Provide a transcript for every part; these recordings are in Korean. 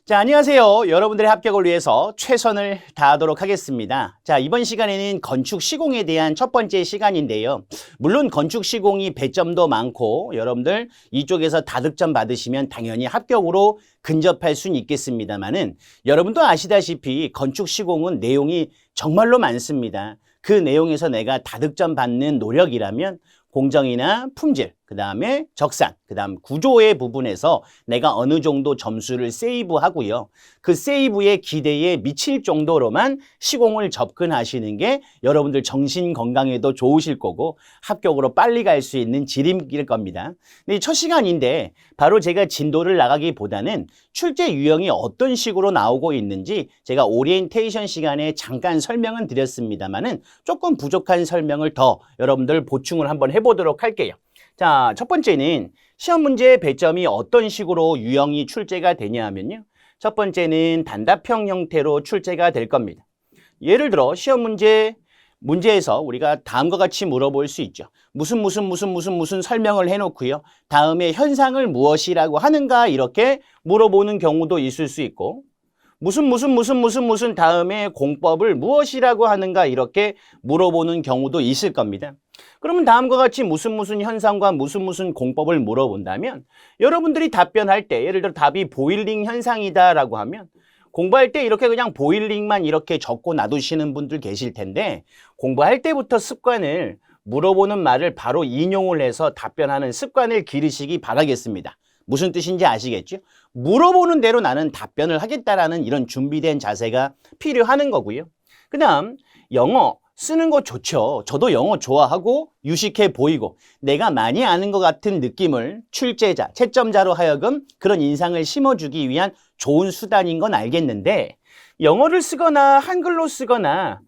자, 안녕하세요. 여러분들의 합격을 위해서 최선을 다하도록 하겠습니다. 자, 이번 시간에는 건축 시공에 대한 첫 번째 시간인데요. 물론 건축 시공이 배점도 많고 여러분들 이쪽에서 다득점 받으시면 당연히 합격으로 근접할 수는 있겠습니다만은 여러분도 아시다시피 건축 시공은 내용이 정말로 많습니다. 그 내용에서 내가 다득점 받는 노력이라면 공정이나 품질, 그 다음에 적산, 그 다음 구조의 부분에서 내가 어느 정도 점수를 세이브하고요. 그 세이브의 기대에 미칠 정도로만 시공을 접근하시는 게 여러분들 정신 건강에도 좋으실 거고 합격으로 빨리 갈 수 있는 지름길 겁니다. 근데 첫 시간인데 바로 제가 진도를 나가기보다는 출제 유형이 어떤 식으로 나오고 있는지 제가 오리엔테이션 시간에 잠깐 설명은 드렸습니다만은 조금 부족한 설명을 더 여러분들 보충을 한번 해보도록 할게요. 자, 첫 번째는 시험 문제 배점이 어떤 식으로 유형이 출제가 되냐 하면요. 첫 번째는 단답형 형태로 출제가 될 겁니다. 예를 들어 시험 문제에서 우리가 다음과 같이 물어볼 수 있죠. 무슨 설명을 해놓고요. 다음에 현상을 무엇이라고 하는가 이렇게 물어보는 경우도 있을 수 있고 무슨 다음에 공법을 무엇이라고 하는가 이렇게 물어보는 경우도 있을 겁니다. 그러면 다음과 같이 무슨 현상과 무슨 공법을 물어본다면 여러분들이 답변할 때 예를 들어 답이 보일링 현상이다라고 하면 공부할 때 이렇게 그냥 보일링만 이렇게 적고 놔두시는 분들 계실 텐데 공부할 때부터 습관을 물어보는 말을 바로 인용을 해서 답변하는 습관을 기르시기 바라겠습니다. 무슨 뜻인지 아시겠죠? 물어보는 대로 나는 답변을 하겠다라는 이런 준비된 자세가 필요한 거고요. 그 다음 영어 쓰는 거 좋죠. 저도 영어 좋아하고 유식해 보이고 내가 많이 아는 것 같은 느낌을 출제자, 채점자로 하여금 그런 인상을 심어주기 위한 좋은 수단인 건 알겠는데 영어를 쓰거나 한글로 쓰거나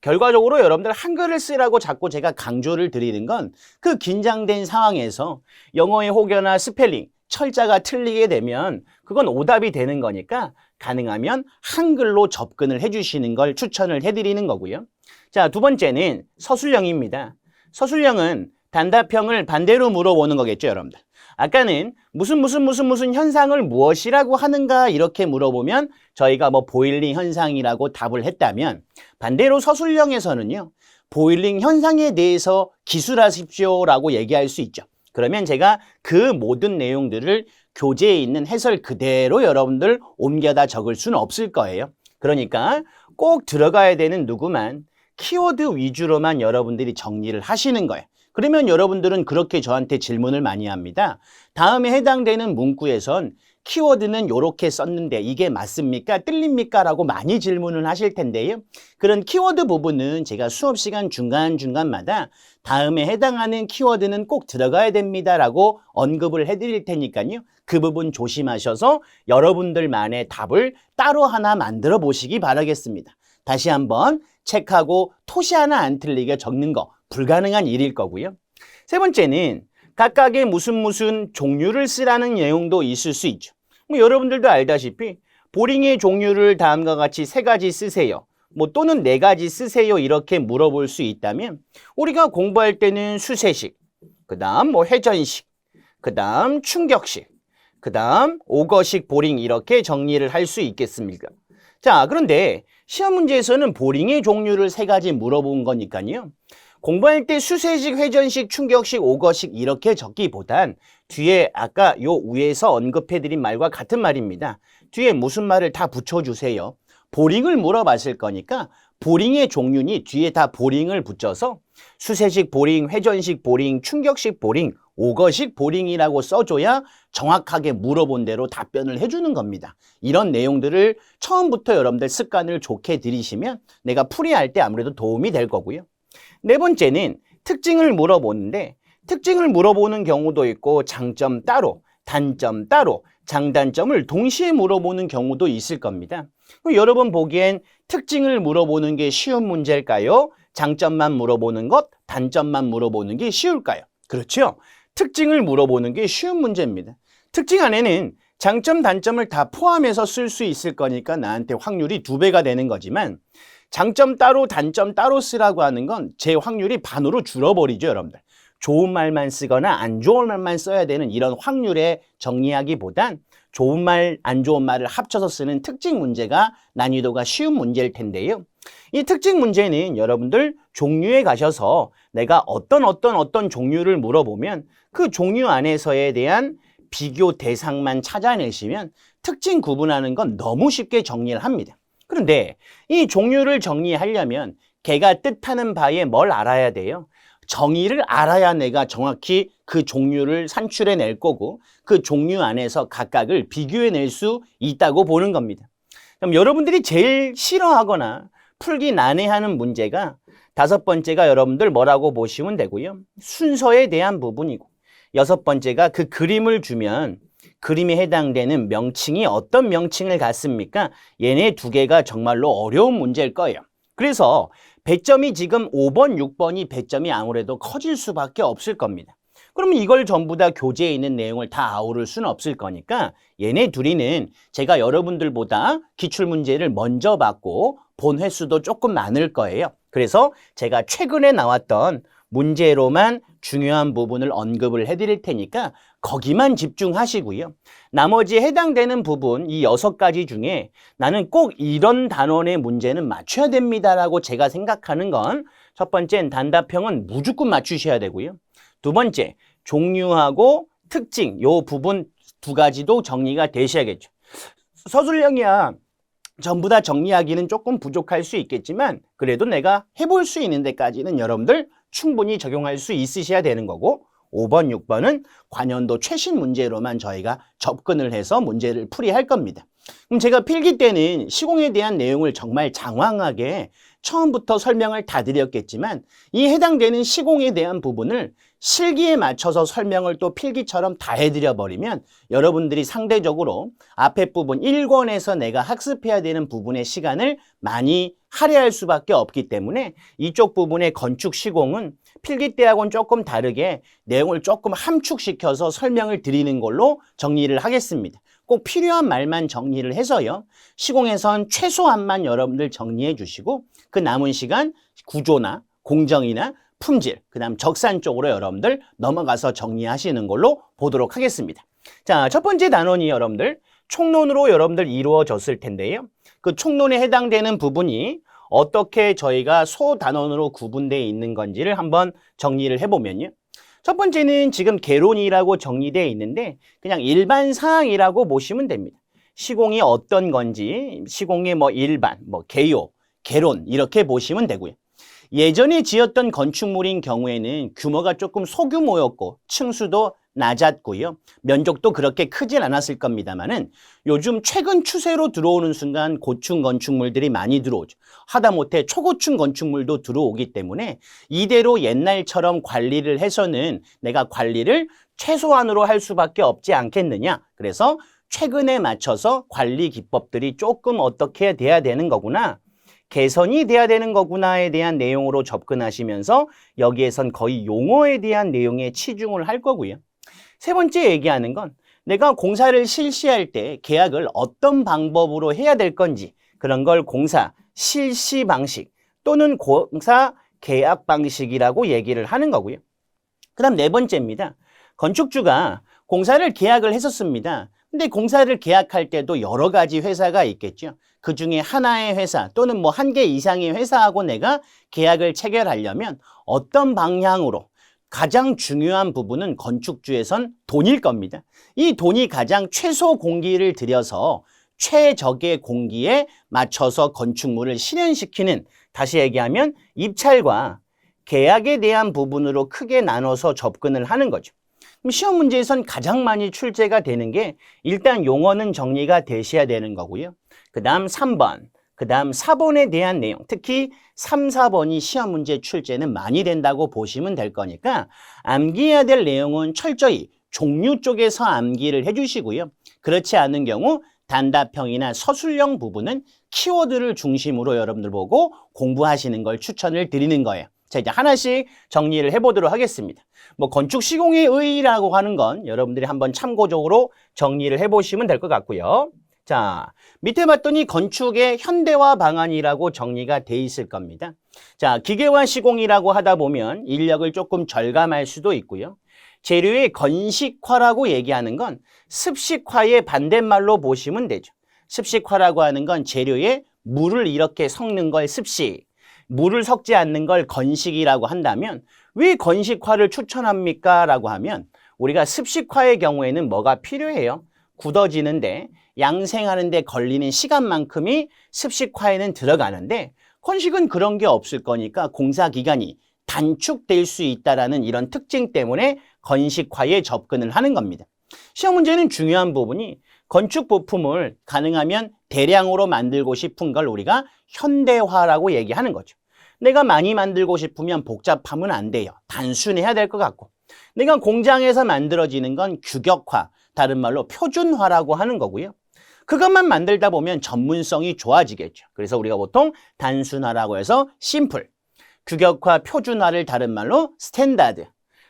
결과적으로 여러분들 한글을 쓰라고 자꾸 제가 강조를 드리는 건 그 긴장된 상황에서 영어의 혹여나 스펠링, 철자가 틀리게 되면 그건 오답이 되는 거니까 가능하면 한글로 접근을 해주시는 걸 추천을 해드리는 거고요. 자, 두 번째는 서술형입니다. 서술형은 단답형을 반대로 물어보는 거겠죠, 여러분들. 아까는 무슨 현상을 무엇이라고 하는가 이렇게 물어보면 저희가 뭐 보일링 현상이라고 답을 했다면 반대로 서술형에서는요. 보일링 현상에 대해서 기술하십시오라고 얘기할 수 있죠. 그러면 제가 그 모든 내용들을 교재에 있는 해설 그대로 여러분들 옮겨다 적을 수는 없을 거예요. 그러니까 꼭 들어가야 되는 누구만 키워드 위주로만 여러분들이 정리를 하시는 거예요. 그러면 여러분들은 그렇게 저한테 질문을 많이 합니다. 다음에 해당되는 문구에선 키워드는 이렇게 썼는데 이게 맞습니까? 틀립니까? 라고 많이 질문을 하실 텐데요. 그런 키워드 부분은 제가 수업 시간 중간중간마다 다음에 해당하는 키워드는 꼭 들어가야 됩니다. 라고 언급을 해드릴 테니까요. 그 부분 조심하셔서 여러분들만의 답을 따로 하나 만들어 보시기 바라겠습니다. 다시 한번 책하고 토시 하나 안 틀리게 적는 거 불가능한 일일 거고요. 세 번째는 각각의 무슨 종류를 쓰라는 내용도 있을 수 있죠. 뭐 여러분들도 알다시피 보링의 종류를 다음과 같이 3가지 쓰세요. 뭐 또는 4가지 쓰세요. 이렇게 물어볼 수 있다면 우리가 공부할 때는 수세식, 그 다음 뭐 회전식, 그 다음 충격식, 그 다음 오거식 보링 이렇게 정리를 할 수 있겠습니까? 자, 그런데 시험 문제에서는 보링의 종류를 3가지 물어본 거니까요. 공부할 때 수세식, 회전식, 충격식, 오거식 이렇게 적기보단 뒤에 아까 요 위에서 언급해드린 말과 같은 말입니다. 뒤에 무슨 말을 다 붙여주세요. 보링을 물어봤을 거니까 보링의 종류니 뒤에 다 보링을 붙여서 수세식 보링, 회전식 보링, 충격식 보링, 오거식 보링이라고 써줘야 정확하게 물어본 대로 답변을 해주는 겁니다. 이런 내용들을 처음부터 여러분들 습관을 좋게 들이시면 내가 풀이할 때 아무래도 도움이 될 거고요. 네 번째는 특징을 물어보는데 특징을 물어보는 경우도 있고 장점 따로, 단점 따로, 장단점을 동시에 물어보는 경우도 있을 겁니다. 여러분 보기엔 특징을 물어보는 게 쉬운 문제일까요? 장점만 물어보는 것, 단점만 물어보는 게 쉬울까요? 그렇죠? 특징을 물어보는 게 쉬운 문제입니다. 특징 안에는 장점, 단점을 다 포함해서 쓸 수 있을 거니까 나한테 확률이 2배가 되는 거지만 장점 따로 단점 따로 쓰라고 하는 건 제 확률이 반으로 줄어버리죠, 여러분들. 좋은 말만 쓰거나 안 좋은 말만 써야 되는 이런 확률에 정리하기보단 좋은 말, 안 좋은 말을 합쳐서 쓰는 특징 문제가 난이도가 쉬운 문제일 텐데요. 이 특징 문제는 여러분들 종류에 가셔서 내가 어떤 종류를 물어보면 그 종류 안에서에 대한 비교 대상만 찾아내시면 특징 구분하는 건 너무 쉽게 정리를 합니다. 그런데 이 종류를 정리하려면 걔가 뜻하는 바에 뭘 알아야 돼요? 정의를 알아야 내가 정확히 그 종류를 산출해낼 거고 그 종류 안에서 각각을 비교해낼 수 있다고 보는 겁니다. 그럼 여러분들이 제일 싫어하거나 풀기 난해하는 문제가 다섯 번째가 여러분들 뭐라고 보시면 되고요. 순서에 대한 부분이고 여섯 번째가 그 그림을 주면 그림에 해당되는 명칭이 어떤 명칭을 갖습니까? 얘네 두 개가 정말로 어려운 문제일 거예요. 그래서 배점이 지금 5번, 6번이 배점이 아무래도 커질 수밖에 없을 겁니다. 그러면 이걸 전부 다 교재에 있는 내용을 다 아우를 수는 없을 거니까 얘네 둘이는 제가 여러분들보다 기출문제를 먼저 받고 본 횟수도 조금 많을 거예요. 그래서 제가 최근에 나왔던 문제로만 중요한 부분을 언급을 해드릴 테니까 거기만 집중하시고요. 나머지 해당되는 부분 이 6가지 중에 나는 꼭 이런 단원의 문제는 맞춰야 됩니다라고 제가 생각하는 건 첫 번째는 단답형은 무조건 맞추셔야 되고요. 두 번째, 종류하고 특징 요 부분 두 가지도 정리가 되셔야겠죠. 서술형이야 전부 다 정리하기는 조금 부족할 수 있겠지만 그래도 내가 해볼 수 있는 데까지는 여러분들 충분히 적용할 수 있으셔야 되는 거고 5번, 6번은 관연도 최신 문제로만 저희가 접근을 해서 문제를 풀이할 겁니다. 그럼 제가 필기 때는 시공에 대한 내용을 정말 장황하게 처음부터 설명을 다 드렸겠지만 이 해당되는 시공에 대한 부분을 실기에 맞춰서 설명을 또 필기처럼 다 해드려 버리면 여러분들이 상대적으로 앞에 부분 1권에서 내가 학습해야 되는 부분의 시간을 많이 할애할 수밖에 없기 때문에 이쪽 부분의 건축 시공은 필기 때하고는 조금 다르게 내용을 조금 함축시켜서 설명을 드리는 걸로 정리를 하겠습니다. 꼭 필요한 말만 정리를 해서요. 시공에선 최소한만 여러분들 정리해 주시고 그 남은 시간 구조나 공정이나 품질, 그 다음 적산 쪽으로 여러분들 넘어가서 정리하시는 걸로 보도록 하겠습니다. 자, 첫 번째 단원이 여러분들 총론으로 여러분들 이루어졌을 텐데요. 그 총론에 해당되는 부분이 어떻게 저희가 소단원으로 구분되어 있는 건지를 한번 정리를 해보면요. 첫 번째는 지금 개론이라고 정리되어 있는데 그냥 일반 사항이라고 보시면 됩니다. 시공이 어떤 건지 시공의 뭐 일반, 뭐 개요, 개론 이렇게 보시면 되고요. 예전에 지었던 건축물인 경우에는 규모가 조금 소규모였고 층수도 낮았고요. 면적도 그렇게 크진 않았을 겁니다만은 요즘 최근 추세로 들어오는 순간 고층 건축물들이 많이 들어오죠. 하다못해 초고층 건축물도 들어오기 때문에 이대로 옛날처럼 관리를 해서는 내가 관리를 최소한으로 할 수밖에 없지 않겠느냐. 그래서 최근에 맞춰서 관리 기법들이 조금 어떻게 돼야 되는 거구나. 개선이 돼야 되는 거구나에 대한 내용으로 접근하시면서 여기에선 거의 용어에 대한 내용에 치중을 할 거고요. 세 번째 얘기하는 건 내가 공사를 실시할 때 계약을 어떤 방법으로 해야 될 건지 그런 걸 공사 실시 방식 또는 공사 계약 방식이라고 얘기를 하는 거고요. 그 다음 네 번째입니다. 건축주가 공사를 계약을 했었습니다. 근데 공사를 계약할 때도 여러 가지 회사가 있겠죠. 그 중에 하나의 회사 또는 뭐 한 개 이상의 회사하고 내가 계약을 체결하려면 어떤 방향으로 가장 중요한 부분은 건축주에선 돈일 겁니다. 이 돈이 가장 최소 공기를 들여서 최적의 공기에 맞춰서 건축물을 실현시키는 다시 얘기하면 입찰과 계약에 대한 부분으로 크게 나눠서 접근을 하는 거죠. 그럼 시험 문제에선 가장 많이 출제가 되는 게 일단 용어는 정리가 되셔야 되는 거고요. 그 다음 3번, 그 다음 4번에 대한 내용, 특히 3, 4번이 시험 문제 출제는 많이 된다고 보시면 될 거니까 암기해야 될 내용은 철저히 종류 쪽에서 암기를 해주시고요. 그렇지 않은 경우 단답형이나 서술형 부분은 키워드를 중심으로 여러분들 보고 공부하시는 걸 추천을 드리는 거예요. 자, 이제 하나씩 정리를 해보도록 하겠습니다. 뭐 건축 시공의 의의라고 하는 건 여러분들이 한번 참고적으로 정리를 해보시면 될 것 같고요. 자, 밑에 봤더니 건축의 현대화 방안이라고 정리가 돼 있을 겁니다. 자, 기계화 시공이라고 하다 보면 인력을 조금 절감할 수도 있고요. 재료의 건식화라고 얘기하는 건 습식화의 반대말로 보시면 되죠. 습식화라고 하는 건 재료에 물을 이렇게 섞는 걸 습식, 물을 섞지 않는 걸 건식이라고 한다면 왜 건식화를 추천합니까? 라고 하면 우리가 습식화의 경우에는 뭐가 필요해요? 굳어지는데 양생하는 데 걸리는 시간만큼이 습식화에는 들어가는데 건식은 그런 게 없을 거니까 공사 기간이 단축될 수 있다는 이런 특징 때문에 건식화에 접근을 하는 겁니다. 시험 문제는 중요한 부분이 건축 부품을 가능하면 대량으로 만들고 싶은 걸 우리가 현대화라고 얘기하는 거죠. 내가 많이 만들고 싶으면 복잡하면 안 돼요. 단순해야 될 것 같고. 내가 공장에서 만들어지는 건 규격화, 다른 말로 표준화라고 하는 거고요. 그것만 만들다 보면 전문성이 좋아지겠죠. 그래서 우리가 보통 단순화라고 해서 심플, 규격화, 표준화를 다른 말로 스탠다드,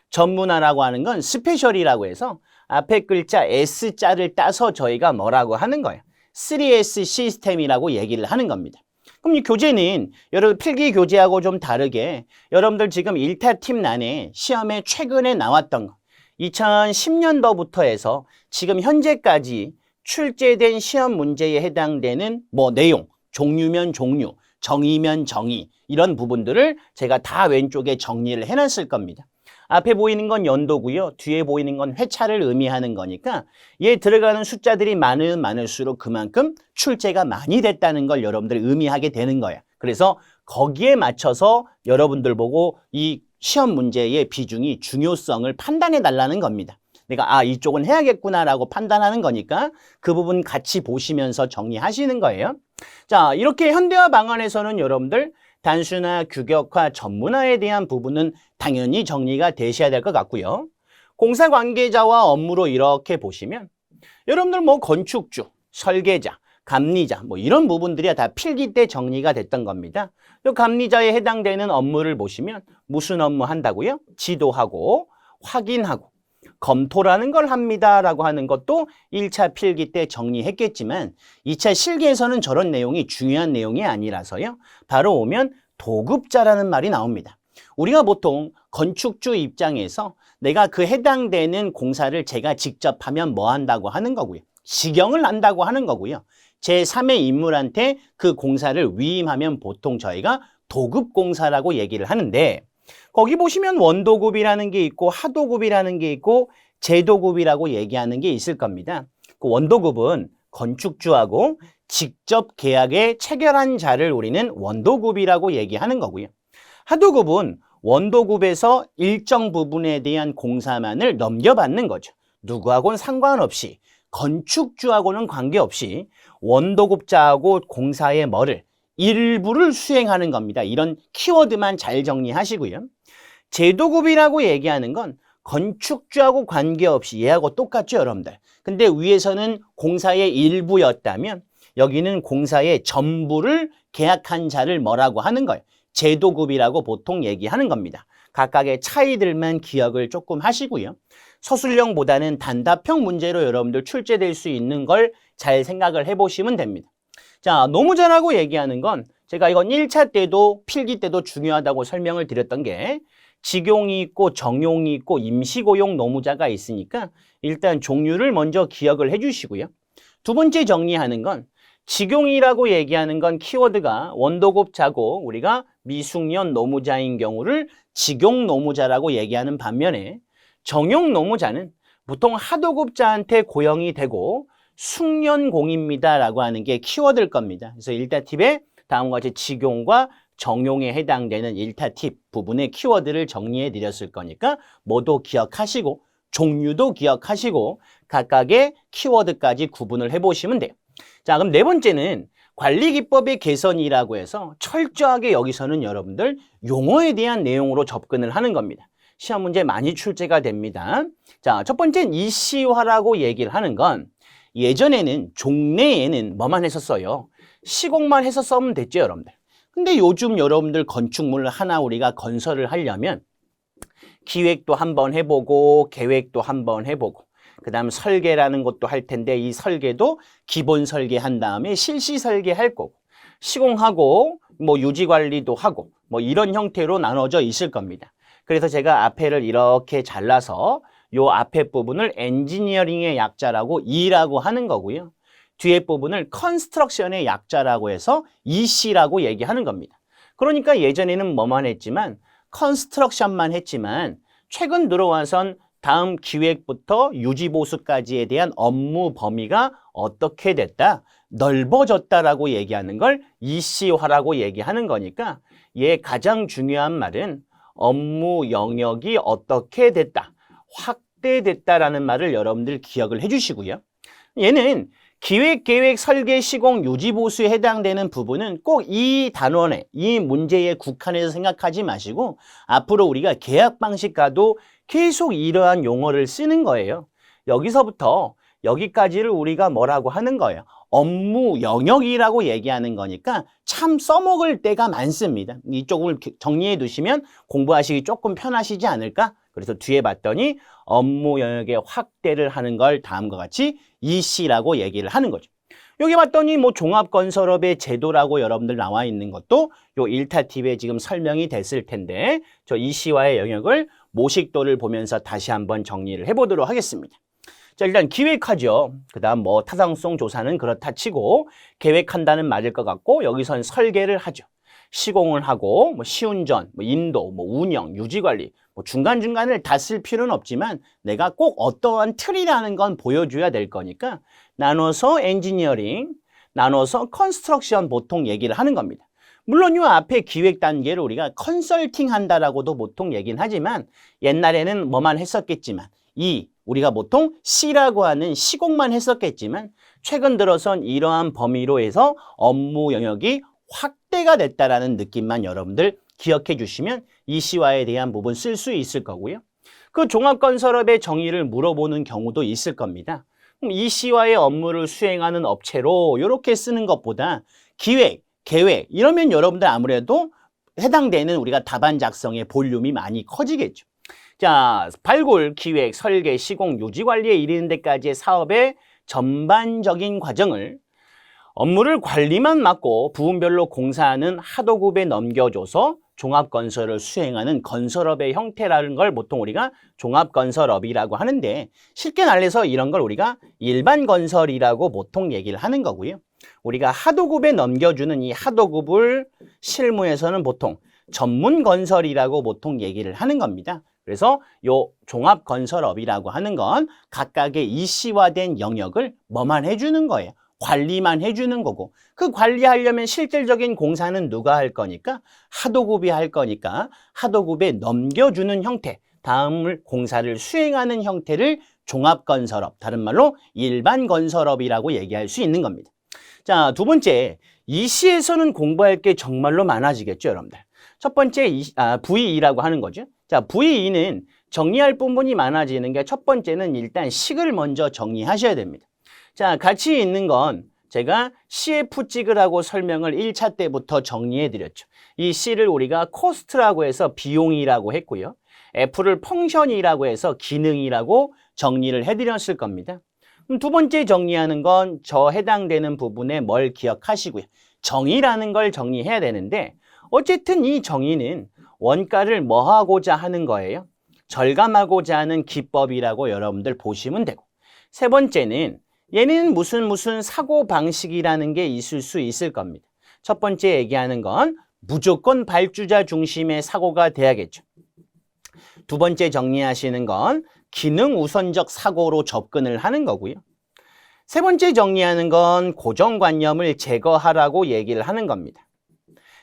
전문화라고 하는 건 스페셜이라고 해서 앞에 글자 S자를 따서 저희가 뭐라고 하는 거예요. 3S 시스템이라고 얘기를 하는 겁니다. 그럼 이 교재는 여러분 필기 교재하고 좀 다르게 여러분들 지금 1타 팀란에 시험에 최근에 나왔던 거 2010년도부터 해서 지금 현재까지 출제된 시험 문제에 해당되는 내용, 종류면 종류, 정의면 정의 이런 부분들을 제가 다 왼쪽에 정리를 해놨을 겁니다. 앞에 보이는 건 연도고요. 뒤에 보이는 건 회차를 의미하는 거니까 얘 들어가는 숫자들이 많으면 많을수록 그만큼 출제가 많이 됐다는 걸 여러분들 의미하게 되는 거예요. 그래서 거기에 맞춰서 여러분들 보고 이 시험 문제의 비중이 중요성을 판단해 달라는 겁니다. 내가 이쪽은 해야겠구나라고 판단하는 거니까 그 부분 같이 보시면서 정리하시는 거예요. 자, 이렇게 현대화 방안에서는 여러분들 단순화, 규격화, 전문화에 대한 부분은 당연히 정리가 되셔야 될 것 같고요. 공사 관계자와 업무로 이렇게 보시면 여러분들 건축주, 설계자, 감리자 이런 부분들이 다 필기 때 정리가 됐던 겁니다. 이 감리자에 해당되는 업무를 보시면 무슨 업무 한다고요? 지도하고 확인하고 검토라는 걸 합니다라고 하는 것도 1차 필기 때 정리했겠지만 2차 실기에서는 저런 내용이 중요한 내용이 아니라서요. 바로 오면 도급자라는 말이 나옵니다. 우리가 보통 건축주 입장에서 내가 그 해당되는 공사를 제가 직접 하면 뭐 한다고 하는 거고요. 직영을 한다고 하는 거고요. 제3의 인물한테 그 공사를 위임하면 보통 저희가 도급공사라고 얘기를 하는데 거기 보시면 원도급이라는 게 있고 하도급이라는 게 있고 제도급이라고 얘기하는 게 있을 겁니다. 그 원도급은 건축주하고 직접 계약에 체결한 자를 우리는 원도급이라고 얘기하는 거고요. 하도급은 원도급에서 일정 부분에 대한 공사만을 넘겨받는 거죠. 누구하고는 상관없이 건축주하고는 관계없이 원도급자하고 공사의 일부를 수행하는 겁니다. 이런 키워드만 잘 정리하시고요. 제도급이라고 얘기하는 건 건축주하고 관계없이 얘하고 똑같죠, 여러분들. 근데 위에서는 공사의 일부였다면 여기는 공사의 전부를 계약한 자를 뭐라고 하는 거예요? 제도급이라고 보통 얘기하는 겁니다. 각각의 차이들만 기억을 조금 하시고요. 서술형보다는 단답형 문제로 여러분들 출제될 수 있는 걸 잘 생각을 해보시면 됩니다. 자, 노무자라고 얘기하는 건 제가 이건 1차 때도 필기 때도 중요하다고 설명을 드렸던 게 직용이 있고 정용이 있고 임시고용 노무자가 있으니까 일단 종류를 먼저 기억을 해주시고요. 두 번째 정리하는 건 직용이라고 얘기하는 건 키워드가 원도급자고 우리가 미숙련 노무자인 경우를 직용 노무자라고 얘기하는 반면에 정용 노무자는 보통 하도급자한테 고용이 되고 숙련공입니다라고 하는 게 키워드일 겁니다. 그래서 1타 팁에 다음과 같이 직용과 정용에 해당되는 1타 팁 부분의 키워드를 정리해 드렸을 거니까 모두 기억하시고 종류도 기억하시고 각각의 키워드까지 구분을 해보시면 돼요. 자, 그럼 네 번째는 관리기법의 개선이라고 해서 철저하게 여기서는 여러분들 용어에 대한 내용으로 접근을 하는 겁니다. 시험 문제 많이 출제가 됩니다. 자, 첫 번째는 이시화라고 얘기를 하는 건 예전에는 종래에는 뭐만 했었어요? 시공만 해서 써면 됐죠, 여러분들. 근데 요즘 여러분들 건축물 하나 우리가 건설을 하려면 기획도 한번 해보고 계획도 한번 해보고 그 다음 설계라는 것도 할 텐데 이 설계도 기본 설계한 다음에 실시 설계할 거고 시공하고 뭐 유지관리도 하고 뭐 이런 형태로 나눠져 있을 겁니다. 그래서 제가 앞에를 이렇게 잘라서 요 앞에 부분을 엔지니어링의 약자라고 E라고 하는 거고요. 뒤에 부분을 컨스트럭션의 약자라고 해서 EC라고 얘기하는 겁니다. 그러니까 예전에는 뭐만 했지만 컨스트럭션만 했지만 최근 들어와선 다음 기획부터 유지보수까지에 대한 업무 범위가 어떻게 됐다? 넓어졌다라고 얘기하는 걸 EC화라고 얘기하는 거니까 얘 가장 중요한 말은 업무 영역이 어떻게 됐다? 확대됐다라는 말을 여러분들 기억을 해주시고요. 얘는 기획, 계획, 설계, 시공, 유지, 보수에 해당되는 부분은 꼭 이 단원에, 이 문제에 국한해서 생각하지 마시고 앞으로 우리가 계약 방식과도 계속 이러한 용어를 쓰는 거예요. 여기서부터 여기까지를 우리가 뭐라고 하는 거예요? 업무 영역이라고 얘기하는 거니까 참 써먹을 때가 많습니다. 이쪽을 정리해 두시면 공부하시기 조금 편하시지 않을까? 그래서 뒤에 봤더니 업무 영역의 확대를 하는 걸 다음과 같이 EC라고 얘기를 하는 거죠. 여기 봤더니 뭐 종합건설업의 제도라고 여러분들 나와 있는 것도 요 1타 팁에 지금 설명이 됐을 텐데 저 EC와의 영역을 모식도를 보면서 다시 한번 정리를 해보도록 하겠습니다. 자, 일단 기획하죠. 그 다음 뭐 타당성 조사는 그렇다 치고 계획한다는 말일 것 같고 여기선 설계를 하죠. 시공을 하고 뭐 시운전, 뭐 인도, 뭐 운영, 유지관리 뭐 중간중간을 다 쓸 필요는 없지만 내가 꼭 어떠한 틀이라는 건 보여줘야 될 거니까 나눠서 엔지니어링, 나눠서 컨스트럭션 보통 얘기를 하는 겁니다. 물론 이 앞에 기획 단계를 우리가 컨설팅 한다라고도 보통 얘기는 하지만 옛날에는 뭐만 했었겠지만 우리가 보통 C라고 하는 시공만 했었겠지만 최근 들어선 이러한 범위로 해서 업무 영역이 확대가 됐다라는 느낌만 여러분들 기억해 주시면 EC화에 대한 부분 쓸 수 있을 거고요. 그 종합건설업의 정의를 물어보는 경우도 있을 겁니다. 그럼 EC화의 업무를 수행하는 업체로 이렇게 쓰는 것보다 기획, 계획 이러면 여러분들 아무래도 해당되는 우리가 답안 작성의 볼륨이 많이 커지겠죠. 자, 발굴, 기획, 설계, 시공, 유지관리에 이르는 데까지의 사업의 전반적인 과정을 업무를 관리만 맡고 부분별로 공사하는 하도급에 넘겨줘서 종합건설을 수행하는 건설업의 형태라는 걸 보통 우리가 종합건설업이라고 하는데 쉽게 말해서 이런 걸 우리가 일반건설이라고 보통 얘기를 하는 거고요. 우리가 하도급에 넘겨주는 이 하도급을 실무에서는 보통 전문건설이라고 보통 얘기를 하는 겁니다. 그래서 요 종합건설업이라고 하는 건 각각의 EC화된 영역을 뭐만 해주는 거예요. 관리만 해주는 거고 그 관리하려면 실질적인 공사는 누가 할 거니까 하도급이 할 거니까 하도급에 넘겨주는 형태 다음을 공사를 수행하는 형태를 종합건설업 다른 말로 일반건설업이라고 얘기할 수 있는 겁니다. 자, 두 번째 EC에서는 공부할 게 정말로 많아지겠죠 여러분들. 첫 번째 VE라고 하는 거죠. 자, VE는 정리할 부분이 많아지는 게 첫 번째는 일단 식을 먼저 정리하셔야 됩니다. 자, 같이 있는 건 제가 CF 찍으라고 설명을 1차 때부터 정리해 드렸죠. 이 C를 우리가 코스트라고 해서 비용이라고 했고요. F를 펑션이라고 해서 기능이라고 정리를 해 드렸을 겁니다. 그럼 두 번째 정리하는 건 저 해당되는 부분에 뭘 기억하시고요. 정의라는 걸 정리해야 되는데 어쨌든 이 정의는 원가를 뭐 하고자 하는 거예요? 절감하고자 하는 기법이라고 여러분들 보시면 되고 세 번째는 얘는 무슨 사고 방식이라는 게 있을 수 있을 겁니다. 첫 번째 얘기하는 건 무조건 발주자 중심의 사고가 돼야겠죠. 두 번째 정리하시는 건 기능 우선적 사고로 접근을 하는 거고요. 세 번째 정리하는 건 고정관념을 제거하라고 얘기를 하는 겁니다.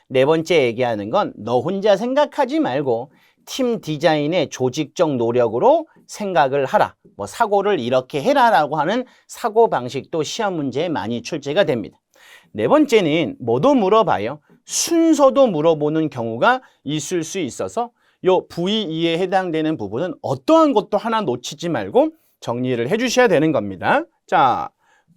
네 번째 얘기하는 건 너 혼자 생각하지 말고 팀 디자인의 조직적 노력으로 생각을 하라. 뭐 사고를 이렇게 해라라고 하는 사고 방식도 시험 문제에 많이 출제가 됩니다. 네 번째는 뭐도 물어봐요. 순서도 물어보는 경우가 있을 수 있어서 요 VE에 해당되는 부분은 어떠한 것도 하나 놓치지 말고 정리를 해주셔야 되는 겁니다. 자,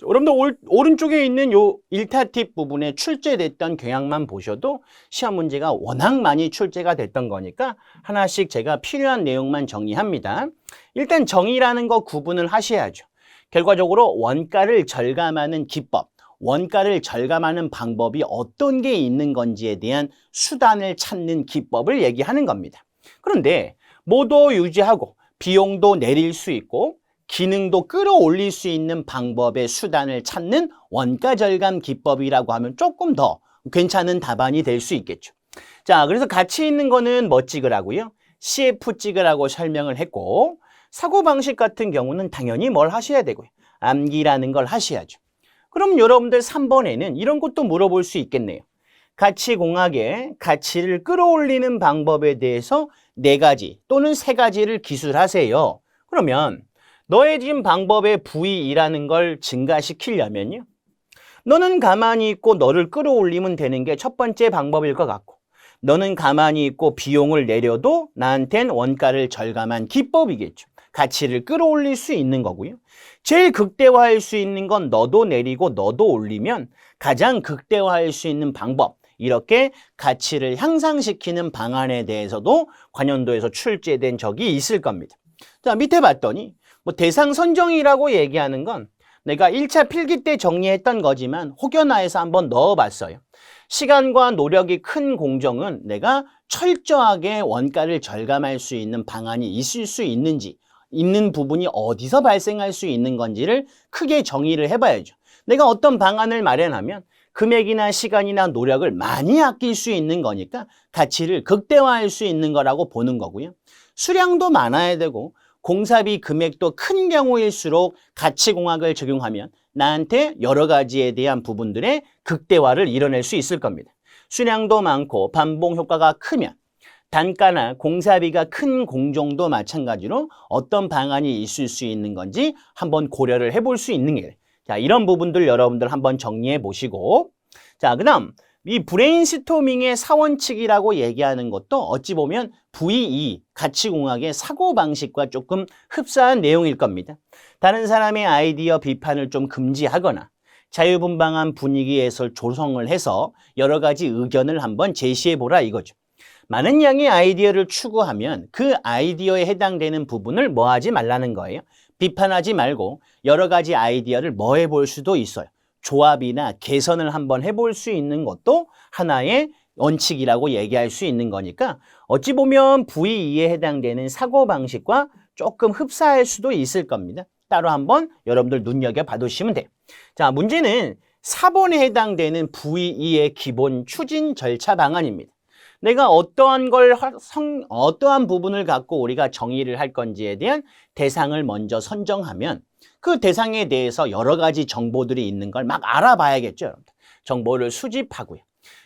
여러분들 오른쪽에 있는 요 일타팁 부분에 출제됐던 경향만 보셔도 시험 문제가 워낙 많이 출제가 됐던 거니까 하나씩 제가 필요한 내용만 정리합니다. 일단 정의라는 거 구분을 하셔야죠. 결과적으로 원가를 절감하는 기법, 원가를 절감하는 방법이 어떤 게 있는 건지에 대한 수단을 찾는 기법을 얘기하는 겁니다. 그런데 모도 유지하고 비용도 내릴 수 있고 기능도 끌어올릴 수 있는 방법의 수단을 찾는 원가 절감 기법이라고 하면 조금 더 괜찮은 답안이 될 수 있겠죠. 자, 그래서 가치 있는 거는 뭐 찍으라고요? CF 찍으라고 설명을 했고, 사고방식 같은 경우는 당연히 뭘 하셔야 되고요. 암기라는 걸 하셔야죠. 그럼 여러분들 3번에는 이런 것도 물어볼 수 있겠네요. 가치공학의 가치를 끌어올리는 방법에 대해서 4가지 또는 3가지를 기술하세요. 그러면 너의 지금 방법의 V2라는 걸 증가시키려면요. 너는 가만히 있고 너를 끌어올리면 되는 게 첫 번째 방법일 것 같고, 너는 가만히 있고 비용을 내려도 나한텐 원가를 절감한 기법이겠죠. 가치를 끌어올릴 수 있는 거고요. 제일 극대화할 수 있는 건 너도 내리고 너도 올리면 가장 극대화할 수 있는 방법, 이렇게 가치를 향상시키는 방안에 대해서도 관연도에서 출제된 적이 있을 겁니다. 자, 밑에 봤더니 뭐 대상 선정이라고 얘기하는 건 내가 1차 필기 때 정리했던 거지만 혹여나해서 한번 넣어봤어요. 시간과 노력이 큰 공정은 내가 철저하게 원가를 절감할 수 있는 방안이 있을 수 있는지, 있는 부분이 어디서 발생할 수 있는 건지를 크게 정의를 해봐야죠. 내가 어떤 방안을 마련하면 금액이나 시간이나 노력을 많이 아낄 수 있는 거니까 가치를 극대화할 수 있는 거라고 보는 거고요. 수량도 많아야 되고 공사비 금액도 큰 경우일수록 가치공학을 적용하면 나한테 여러 가지에 대한 부분들의 극대화를 이뤄낼 수 있을 겁니다. 수량도 많고 반복 효과가 크면 단가나 공사비가 큰 공정도 마찬가지로 어떤 방안이 있을 수 있는 건지 한번 고려를 해볼 수 있는 게, 자, 이런 부분들 여러분들 한번 정리해 보시고, 자, 그다음 이 브레인스토밍의 사원칙이라고 얘기하는 것도 어찌 보면 V2 가치공학의 사고방식과 조금 흡사한 내용일 겁니다. 다른 사람의 아이디어 비판을 좀 금지하거나 자유분방한 분위기에서 조성을 해서 여러 가지 의견을 한번 제시해보라 이거죠. 많은 양의 아이디어를 추구하면 그 아이디어에 해당되는 부분을 뭐 하지 말라는 거예요. 비판하지 말고 여러 가지 아이디어를 뭐 해볼 수도 있어요. 조합이나 개선을 한번 해볼 수 있는 것도 하나의 원칙이라고 얘기할 수 있는 거니까 어찌 보면 V2에 해당되는 사고방식과 조금 흡사할 수도 있을 겁니다. 따로 한번 여러분들 눈여겨봐두시면 돼요. 자, 문제는 4번에 해당되는 V2의 기본 추진 절차 방안입니다. 내가 어떠한 부분을 갖고 우리가 정의를 할 건지에 대한 대상을 먼저 선정하면 그 대상에 대해서 여러 가지 정보들이 있는 걸 막 알아봐야겠죠, 여러분들. 정보를 수집하고요.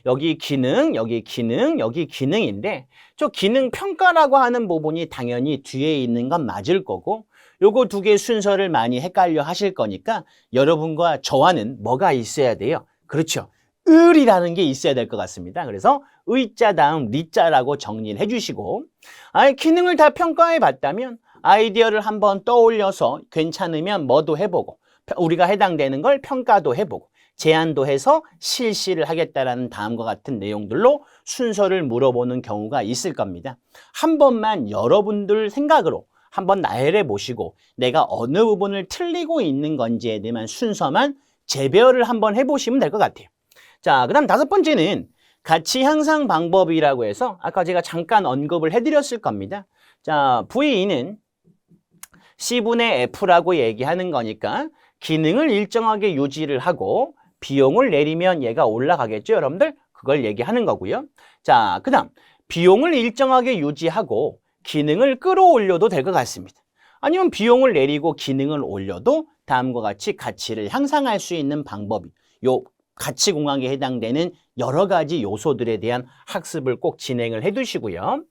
여기 기능, 여기 기능, 여기 기능인데 저 기능 평가라고 하는 부분이 당연히 뒤에 있는 건 맞을 거고 요거 2개 순서를 많이 헷갈려 하실 거니까 여러분과 저와는 뭐가 있어야 돼요? 그렇죠. 을이라는 게 있어야 될 것 같습니다. 그래서 의자 다음 리자라고 정리를 해주시고, 기능을 다 평가해 봤다면 아이디어를 한번 떠올려서 괜찮으면 뭐도 해보고 우리가 해당되는 걸 평가도 해보고 제안도 해서 실시를 하겠다라는 다음과 같은 내용들로 순서를 물어보는 경우가 있을 겁니다. 한 번만 여러분들 생각으로 한번 나열해 보시고 내가 어느 부분을 틀리고 있는 건지에 대한 순서만 재배열을 한번 해보시면 될 것 같아요. 자, 그 다음 5번째는 가치 향상 방법이라고 해서 아까 제가 잠깐 언급을 해드렸을 겁니다. 자, V2는 C분의 F라고 얘기하는 거니까 기능을 일정하게 유지를 하고 비용을 내리면 얘가 올라가겠죠, 여러분들? 그걸 얘기하는 거고요. 자, 그 다음 비용을 일정하게 유지하고 기능을 끌어올려도 될 것 같습니다. 아니면 비용을 내리고 기능을 올려도 다음과 같이 가치를 향상할 수 있는 방법이 요 가치공학에 해당되는 여러 가지 요소들에 대한 학습을 꼭 진행을 해두시고요.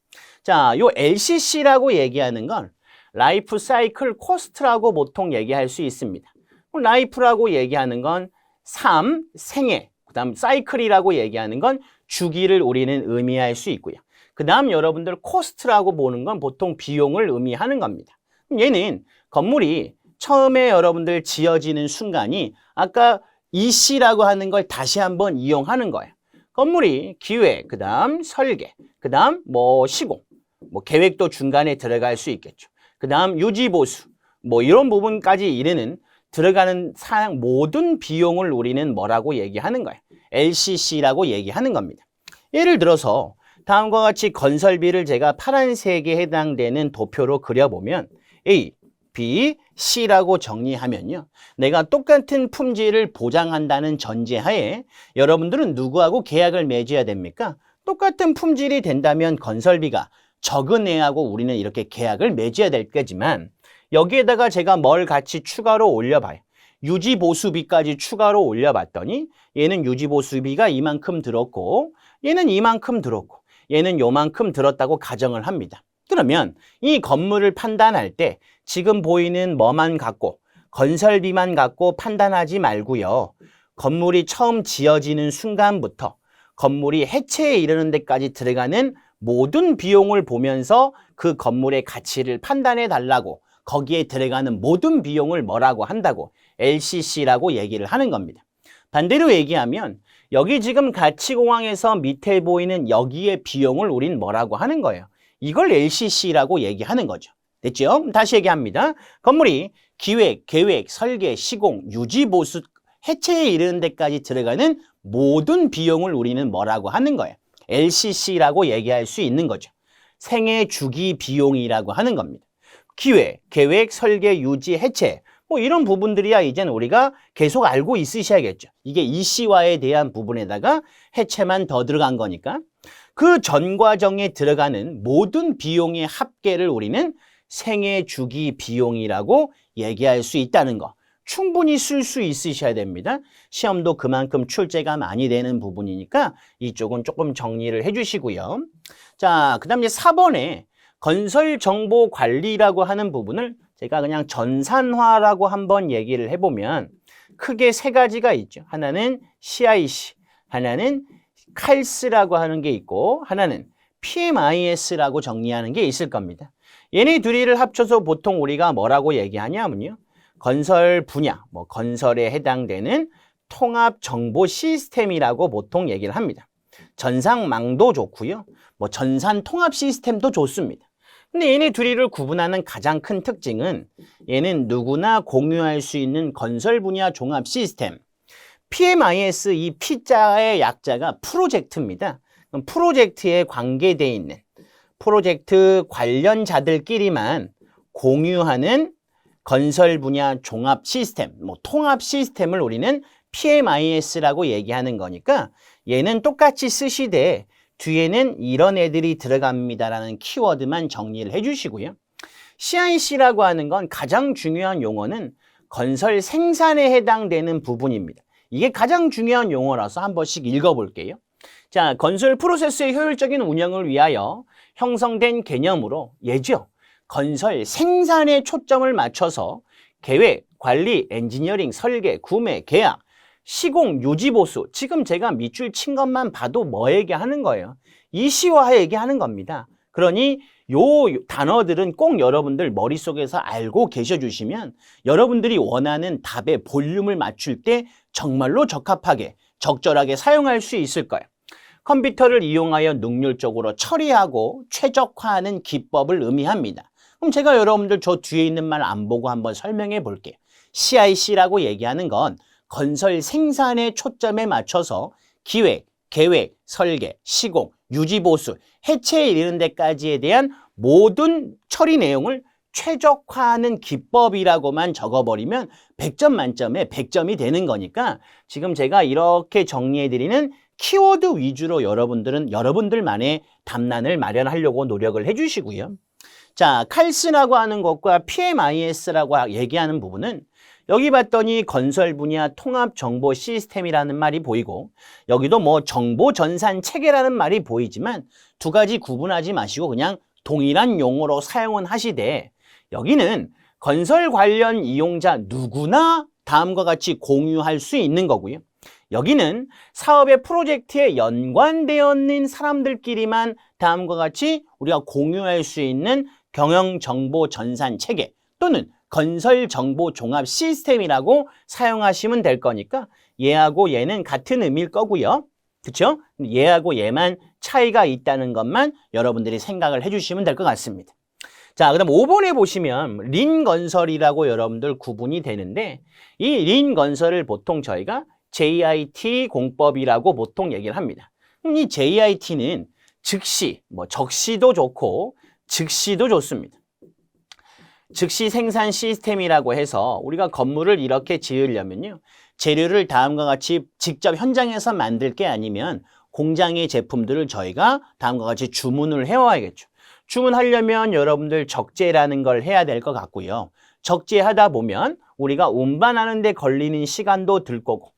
자, 요 LCC라고 얘기하는 건 라이프 사이클 코스트라고 보통 얘기할 수 있습니다. 라이프라고 얘기하는 건 삶, 생애, 그 다음 사이클이라고 얘기하는 건 주기를 우리는 의미할 수 있고요. 그 다음 여러분들 코스트라고 보는 건 보통 비용을 의미하는 겁니다. 얘는 건물이 처음에 여러분들 지어지는 순간이 아까 EC라고 하는 걸 다시 한번 이용하는 거예요. 건물이 기획, 그 다음 설계, 그 다음 뭐 시공, 뭐 계획도 중간에 들어갈 수 있겠죠. 그 다음 유지보수, 뭐 이런 부분까지 이르는 들어가는 사양 모든 비용을 우리는 뭐라고 얘기하는 거예요? LCC라고 얘기하는 겁니다. 예를 들어서 다음과 같이 건설비를 제가 파란색에 해당되는 도표로 그려보면 A, B, C라고 정리하면요. 내가 똑같은 품질을 보장한다는 전제하에 여러분들은 누구하고 계약을 맺어야 됩니까? 똑같은 품질이 된다면 건설비가 적은 애하고 우리는 이렇게 계약을 맺어야 될 거지만 여기에다가 제가 뭘 같이 추가로 올려봐요. 유지보수비까지 추가로 올려봤더니 얘는 유지보수비가 이만큼 들었고 얘는 이만큼 들었고 얘는 요만큼 들었다고 가정을 합니다. 그러면 이 건물을 판단할 때 지금 보이는 뭐만 갖고 건설비만 갖고 판단하지 말고요. 건물이 처음 지어지는 순간부터 건물이 해체에 이르는 데까지 들어가는 모든 비용을 보면서 그 건물의 가치를 판단해 달라고 거기에 들어가는 모든 비용을 뭐라고 한다고 LCC라고 얘기를 하는 겁니다. 반대로 얘기하면 여기 지금 가치공항에서 밑에 보이는 여기의 비용을 우린 뭐라고 하는 거예요? 이걸 LCC라고 얘기하는 거죠. 됐죠? 다시 얘기합니다. 건물이 기획, 계획, 설계, 시공, 유지, 보수, 해체에 이르는 데까지 들어가는 모든 비용을 우리는 뭐라고 하는 거예요? LCC라고 얘기할 수 있는 거죠. 생애 주기 비용이라고 하는 겁니다. 기획, 계획, 설계, 유지, 해체 뭐 이런 부분들이야 이제는 우리가 계속 알고 있으셔야겠죠. 이게 EC화에 대한 부분에다가 해체만 더 들어간 거니까 그 전 과정에 들어가는 모든 비용의 합계를 우리는 생애 주기 비용이라고 얘기할 수 있다는 거. 충분히 쓸 수 있으셔야 됩니다. 시험도 그만큼 출제가 많이 되는 부분이니까 이쪽은 조금 정리를 해주시고요. 자, 그 다음 이제 4번에 건설정보관리라고 하는 부분을 제가 그냥 전산화라고 한번 얘기를 해보면 크게 세 가지가 있죠. 하나는 CIC, 하나는 칼스라고 하는 게 있고 하나는 PMIS라고 정리하는 게 있을 겁니다. 얘네 둘이를 합쳐서 보통 우리가 뭐라고 얘기하냐면요. 건설 분야, 뭐 건설에 해당되는 통합 정보 시스템이라고 보통 얘기를 합니다. 전상망도 좋고요. 뭐 전산 통합 시스템도 좋습니다. 근데 얘네 둘이를 구분하는 가장 큰 특징은 얘는 누구나 공유할 수 있는 건설 분야 종합 시스템. PMIS 이 P자의 약자가 프로젝트입니다. 그럼 프로젝트에 관계되어 있는 프로젝트 관련자들끼리만 공유하는 건설 분야 종합 시스템, 뭐 통합 시스템을 우리는 PMIS라고 얘기하는 거니까 얘는 똑같이 쓰시되 뒤에는 이런 애들이 들어갑니다라는 키워드만 정리를 해주시고요. CIC라고 하는 건 가장 중요한 용어는 건설 생산에 해당되는 부분입니다. 이게 가장 중요한 용어라서 한 번씩 읽어볼게요. 자, 건설 프로세스의 효율적인 운영을 위하여 형성된 개념으로 예죠. 건설 생산에 초점을 맞춰서 계획, 관리, 엔지니어링, 설계, 구매, 계약, 시공, 유지보수. 지금 제가 밑줄 친 것만 봐도 뭐 얘기하는 거예요? 이시화 얘기하는 겁니다. 그러니 요 단어들은 꼭 여러분들 머릿속에서 알고 계셔 주시면 여러분들이 원하는 답의 볼륨을 맞출 때 정말로 적합하게 적절하게 사용할 수 있을 거예요. 컴퓨터를 이용하여 능률적으로 처리하고 최적화하는 기법을 의미합니다. 그럼 제가 여러분들 저 뒤에 있는 말 안 보고 한번 설명해 볼게요. CIC라고 얘기하는 건 건설 생산의 초점에 맞춰서 기획, 계획, 설계, 시공, 유지보수, 해체에 이르는 데까지에 대한 모든 처리 내용을 최적화하는 기법이라고만 적어버리면 100점 만점에 100점이 되는 거니까 지금 제가 이렇게 정리해드리는 키워드 위주로 여러분들만의 답란을 마련하려고 노력을 해주시고요. 자, 칼스라고 하는 것과 PMIS라고 얘기하는 부분은 여기 봤더니 건설 분야 통합 정보 시스템이라는 말이 보이고 여기도 뭐 정보 전산 체계라는 말이 보이지만 두 가지 구분하지 마시고 그냥 동일한 용어로 사용은 하시되 여기는 건설 관련 이용자 누구나 다음과 같이 공유할 수 있는 거고요. 여기는 사업의 프로젝트에 연관되어 있는 사람들끼리만 다음과 같이 우리가 공유할 수 있는 경영 정보 전산 체계 또는 건설정보종합 시스템이라고 사용하시면 될 거니까 얘하고 얘는 같은 의미일 거고요. 그렇죠? 얘하고 얘만 차이가 있다는 것만 여러분들이 생각을 해주시면 될 것 같습니다. 자, 그다음 5번에 보시면 린건설이라고 여러분들 구분이 되는데 이 린건설을 보통 저희가 JIT 공법이라고 보통 얘기를 합니다. 이 JIT는 즉시, 적시도 좋고 즉시도 좋습니다. 즉시 생산 시스템이라고 해서 우리가 건물을 이렇게 지으려면요. 재료를 다음과 같이 직접 현장에서 만들 게 아니면 공장의 제품들을 저희가 다음과 같이 주문을 해와야겠죠. 주문하려면 여러분들 적재라는 걸 해야 될 것 같고요. 적재하다 보면 우리가 운반하는 데 걸리는 시간도 들 거고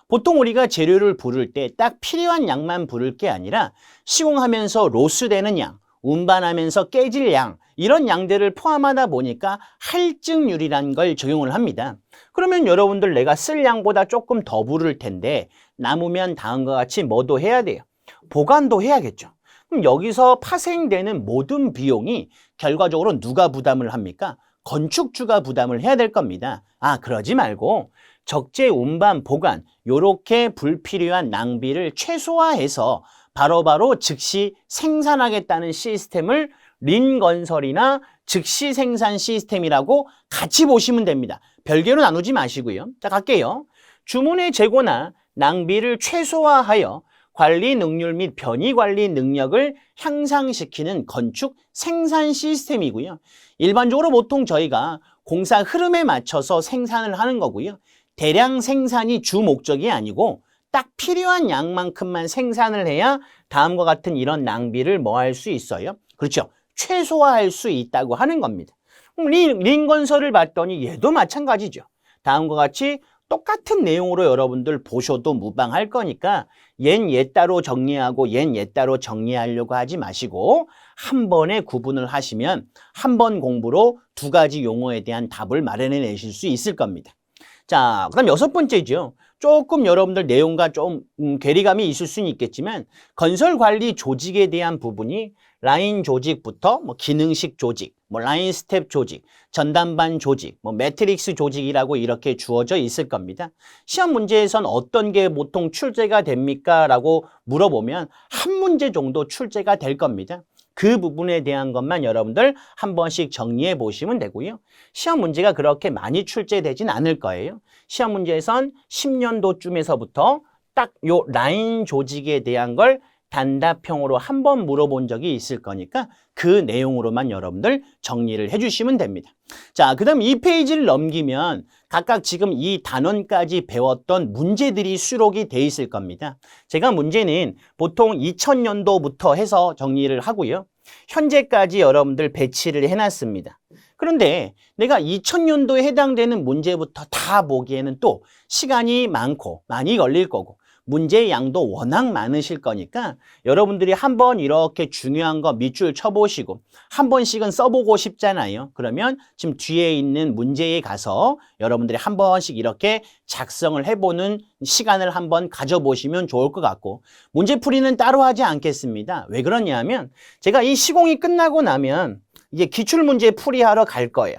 보통 우리가 재료를 부를 때 딱 필요한 양만 부를 게 아니라 시공하면서 로스되는 양, 운반하면서 깨질 양 이런 양들을 포함하다 보니까 할증률이라는 걸 적용을 합니다. 그러면 여러분들 내가 쓸 양보다 조금 더 부를 텐데 남으면 다음과 같이 뭐도 해야 돼요? 보관도 해야겠죠. 그럼 여기서 파생되는 모든 비용이 결과적으로 누가 부담을 합니까? 건축주가 부담을 해야 될 겁니다. 그러지 말고 적재, 운반, 보관 요렇게 불필요한 낭비를 최소화해서 바로바로 즉시 생산하겠다는 시스템을 린건설이나 즉시 생산 시스템이라고 같이 보시면 됩니다. 별개로 나누지 마시고요. 자, 갈게요. 주문의 재고나 낭비를 최소화하여 관리 능률 및 변이 관리 능력을 향상시키는 건축 생산 시스템이고요. 일반적으로 보통 저희가 공사 흐름에 맞춰서 생산을 하는 거고요. 대량 생산이 주 목적이 아니고 딱 필요한 양만큼만 생산을 해야 다음과 같은 이런 낭비를 할 수 있어요? 그렇죠. 최소화할 수 있다고 하는 겁니다. 린건설을 봤더니 얘도 마찬가지죠. 다음과 같이 똑같은 내용으로 여러분들 보셔도 무방할 거니까 얜 얘 따로 정리하고 얜 얘 따로 정리하려고 하지 마시고 한 번에 구분을 하시면 한 번 공부로 두 가지 용어에 대한 답을 마련해 내실 수 있을 겁니다. 자, 그다음 6번째죠. 조금 여러분들 내용과 좀 괴리감이 있을 수는 있겠지만 건설관리 조직에 대한 부분이 라인 조직부터 기능식 조직, 라인 스텝 조직, 전담반 조직, 매트릭스 조직이라고 이렇게 주어져 있을 겁니다. 시험 문제에선 어떤 게 보통 출제가 됩니까? 라고 물어보면 한 문제 정도 출제가 될 겁니다. 그 부분에 대한 것만 여러분들 한 번씩 정리해 보시면 되고요. 시험 문제가 그렇게 많이 출제되진 않을 거예요. 시험 문제에선 10년도쯤에서부터 딱 요 라인 조직에 대한 걸 단답형으로 한 번 물어본 적이 있을 거니까 그 내용으로만 여러분들 정리를 해주시면 됩니다. 자, 그 다음 2페이지를 넘기면 각각 지금 이 단원까지 배웠던 문제들이 수록이 돼 있을 겁니다. 제가 문제는 보통 2000년도부터 해서 정리를 하고요. 현재까지 여러분들 배치를 해놨습니다. 그런데 내가 2000년도에 해당되는 문제부터 다 보기에는 또 시간이 많고 많이 걸릴 거고 문제의 양도 워낙 많으실 거니까 여러분들이 한번 이렇게 중요한 거 밑줄 쳐보시고 한 번씩은 써보고 싶잖아요. 그러면 지금 뒤에 있는 문제에 가서 여러분들이 한 번씩 이렇게 작성을 해보는 시간을 한번 가져보시면 좋을 것 같고 문제풀이는 따로 하지 않겠습니다. 왜 그러냐면 제가 이 시공이 끝나고 나면 이제 기출문제 풀이하러 갈 거예요.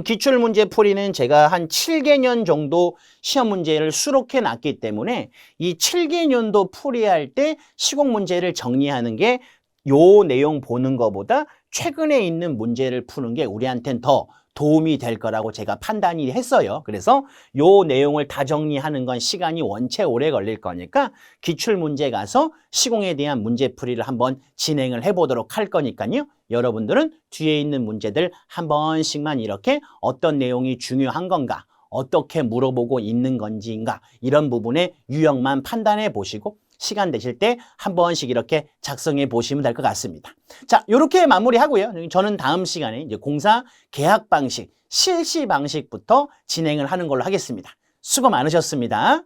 기출문제 풀이는 제가 한 7개년 정도 시험 문제를 수록해 놨기 때문에 이 7개년도 풀이할 때 시공 문제를 정리하는 게 요 내용 보는 것보다 최근에 있는 문제를 푸는 게 우리한테는 더 도움이 될 거라고 제가 판단이 했어요. 그래서 요 내용을 다 정리하는 건 시간이 원체 오래 걸릴 거니까 기출문제 가서 시공에 대한 문제풀이를 한번 진행을 해보도록 할 거니까요. 여러분들은 뒤에 있는 문제들 한 번씩만 이렇게 어떤 내용이 중요한 건가, 어떻게 물어보고 있는 건지인가 이런 부분의 유형만 판단해 보시고 시간 되실 때 한 번씩 이렇게 작성해 보시면 될 것 같습니다. 자, 이렇게 마무리하고요. 저는 다음 시간에 이제 공사 계약 방식, 실시 방식부터 진행을 하는 걸로 하겠습니다. 수고 많으셨습니다.